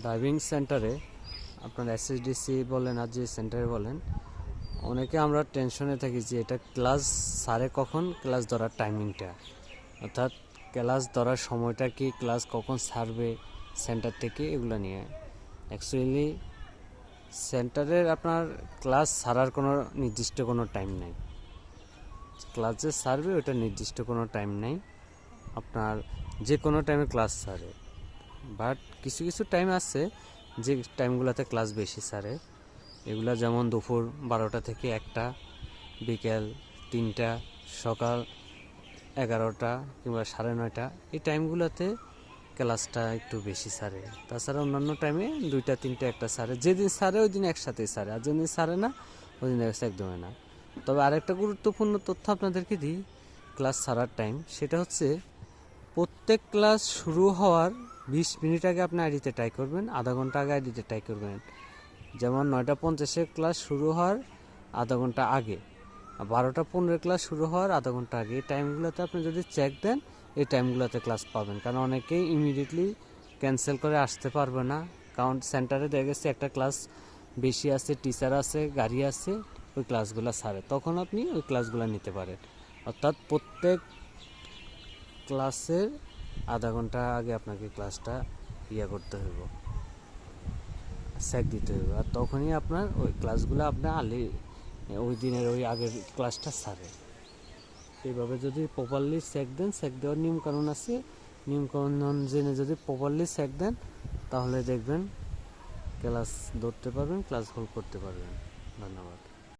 Driving সেন্টারে আপনার এসএসডিসি বলেন আর যে সেন্টারে বলেন, অনেকে আমরা টেনশনে থাকি যে এটা ক্লাস সারে কখন, ক্লাস ধরার টাইমিংটা, অর্থাৎ ক্লাস ধরার সময়টা কি, ক্লাস কখন সারবে সেন্টার থেকে, এগুলো নিয়ে। অ্যাকচুয়ালি সেন্টারের আপনার ক্লাস সারার কোনো নির্দিষ্ট কোনো টাইম নেই। ক্লাস যে সারবে ওটা নির্দিষ্ট কোনো টাইম নেই, আপনার যে কোনো টাইমে ক্লাস সারে। বাট কিছু কিছু টাইম আছে যে টাইমগুলোতে ক্লাস বেশি সারে। এগুলো যেমন দুপুর 12টা থেকে 1টা, বিকেল 3টা, সকাল 11টা কিংবা 9:30, এই টাইমগুলোতে ক্লাসটা একটু বেশি সারে। তাছাড়া অন্যান্য টাইমে 2টা 3টা 1টা সারে। যেদিন সারে ওই দিন একসাথেই সারে, আর যেদিন সারে না ওই দিন একদমই না। তবে আরেকটা গুরুত্বপূর্ণ তথ্য আপনাদেরকে দিই ক্লাস সারার টাইম, সেটা হচ্ছে প্রত্যেক ক্লাস শুরু হওয়ার 20 মিনিট আগে আপনি আইডিতে ট্রাই করবেন, আধা ঘন্টা আগে আইডিতে ট্রাই করবেন। যেমন 9:50 ক্লাস শুরু হওয়ার আধা ঘন্টা আগে, 12:15 ক্লাস শুরু হওয়ার আধা ঘন্টা আগে, এই টাইমগুলোতে আপনি যদি চেক দেন এই টাইমগুলোতে ক্লাস পাবেন। কারণ অনেকেই ইমিডিয়েটলি ক্যান্সেল করে আসতে পারবে না, কারণ সেন্টারে দেখা গেছে একটা ক্লাস বেশি আছে, টিচার আছে, গাড়ি আছে, ওই ক্লাসগুলো সারে, তখন আপনি ওই ক্লাসগুলো নিতে পারেন। অর্থাৎ প্রত্যেক ক্লাসের আধা ঘন্টা আগে আপনাকে ক্লাসটা করতে হইব, চেক দিতে হইব, আর তখনই আপনার ওই ক্লাসগুলো আপনার ওই দিনের ওই আগের ক্লাসটা সারে। এইভাবে যদি প্রপারলি চেক দেন, চেক দেওয়ার নিয়মকানুন আছে, নিয়মকানুন জেনে যদি প্রপারলি চেক দেন তাহলে দেখবেন ক্লাস ধরতে পারবেন, ক্লাস হোল্ড করতে পারবেন। ধন্যবাদ।